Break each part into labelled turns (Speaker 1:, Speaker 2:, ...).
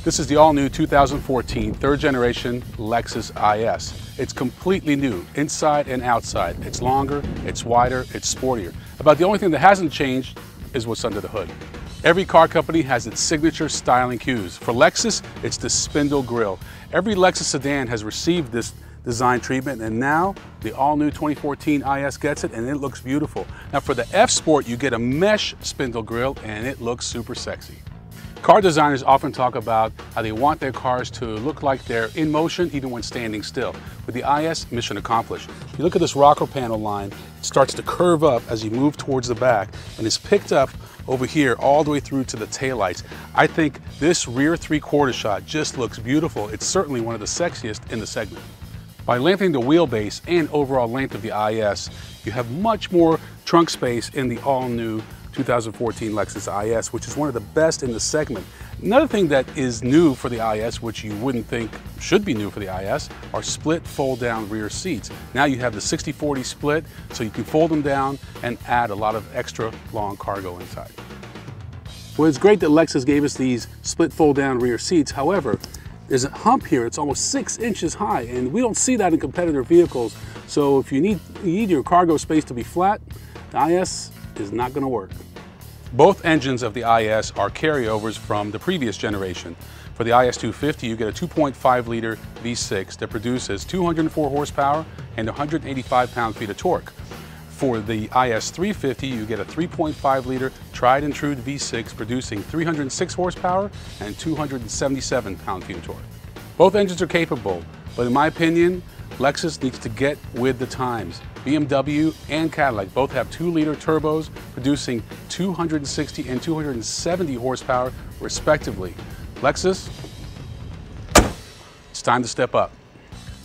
Speaker 1: This is the all-new 2014 third generation Lexus IS. It's completely new, inside and outside. It's longer, it's wider, it's sportier. About the only thing that hasn't changed is what's under the hood. Every car company has its signature styling cues. For Lexus, it's the spindle grille. Every Lexus sedan has received this design treatment, and now the all-new 2014 IS gets it, and it looks beautiful. Now for the F Sport, you get a mesh spindle grille, and it looks super sexy. Car designers often talk about how they want their cars to look like they're in motion even when standing still. With the IS, mission accomplished. If you look at this rocker panel line, it starts to curve up as you move towards the back, and it's picked up over here all the way through to the taillights. I think this rear three-quarter shot just looks beautiful. It's certainly one of the sexiest in the segment. By lengthening the wheelbase and overall length of the IS, you have much more trunk space in the all-new 2014 Lexus IS, which is one of the best in the segment. Another thing that is new for the IS, which you wouldn't think should be new for the IS, are split fold-down rear seats. Now you have the 60/40 split, so you can fold them down and add a lot of extra long cargo inside. Well, it's great that Lexus gave us these split fold-down rear seats. However, there's a hump here. It's almost 6 inches high, and we don't see that in competitor vehicles. So if you need your cargo space to be flat, the IS is not going to work. Both engines of the IS are carryovers from the previous generation. For the IS 250, you get a 2.5 liter V6 that produces 204 horsepower and 185 pound-feet of torque. For the IS 350, you get a 3.5 liter tried and true V6 producing 306 horsepower and 277 pound-feet of torque. Both engines are capable, but in my opinion, Lexus needs to get with the times. BMW and Cadillac both have 2-liter turbos producing 260 and 270 horsepower respectively. Lexus, it's time to step up.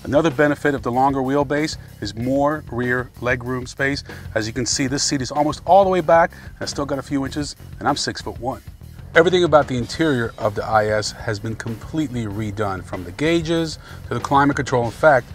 Speaker 1: Another benefit of the longer wheelbase is more rear legroom space. As you can see, this seat is almost all the way back, and I still got a few inches, and I'm 6'1". Everything about the interior of the IS has been completely redone, from the gauges to the climate control. In fact,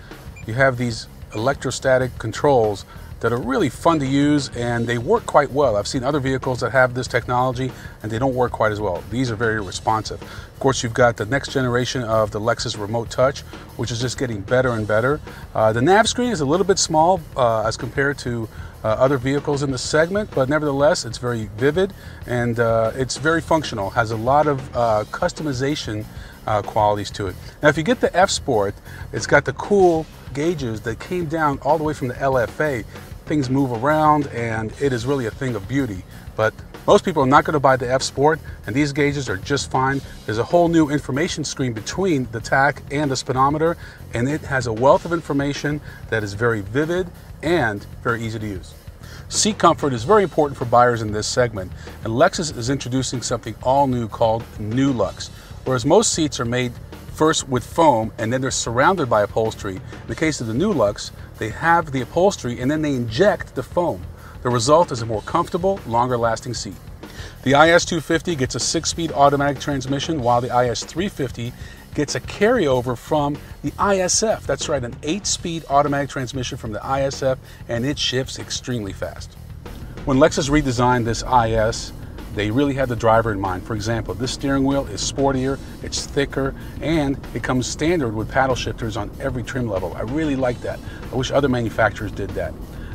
Speaker 1: you have these electrostatic controls that are really fun to use, and they work quite well. I've seen other vehicles that have this technology and they don't work quite as well. These are very responsive. Of course, you've got the next generation of the Lexus Remote Touch, which is just getting better and better. The nav screen is a little bit small as compared to other vehicles in the segment, but nevertheless, it's very vivid and it's very functional. Has a lot of customization qualities to it. Now, if you get the F Sport, it's got the cool gauges that came down all the way from the LFA. Things move around, and it is really a thing of beauty. But most people are not going to buy the F Sport, and these gauges are just fine. There's a whole new information screen between the tach and the speedometer, and it has a wealth of information that is very vivid and very easy to use. Seat comfort is very important for buyers in this segment, and Lexus is introducing something all new called New Lux. Whereas most seats are made first with foam and then they're surrounded by upholstery, in the case of the New Lux, they have the upholstery and then they inject the foam. The result is a more comfortable, longer lasting seat. The IS 250 gets a 6-speed automatic transmission, while the IS 350 gets a carryover from the ISF. That's right, an 8-speed automatic transmission from the ISF, and it shifts extremely fast. When Lexus redesigned this IS, they really had the driver in mind. For example, this steering wheel is sportier, it's thicker, and it comes standard with paddle shifters on every trim level. I really like that. I wish other manufacturers did that.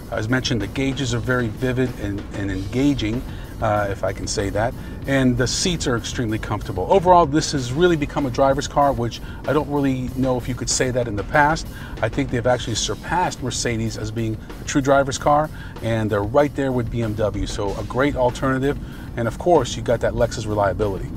Speaker 1: As mentioned, the gauges are very vivid and engaging, if I can say that, and the seats are extremely comfortable. Overall, this has really become a driver's car, which I don't really know if you could say that in the past. I think they've actually surpassed Mercedes as being a true driver's car, and they're right there with BMW, so a great alternative. And of course, you got that Lexus reliability.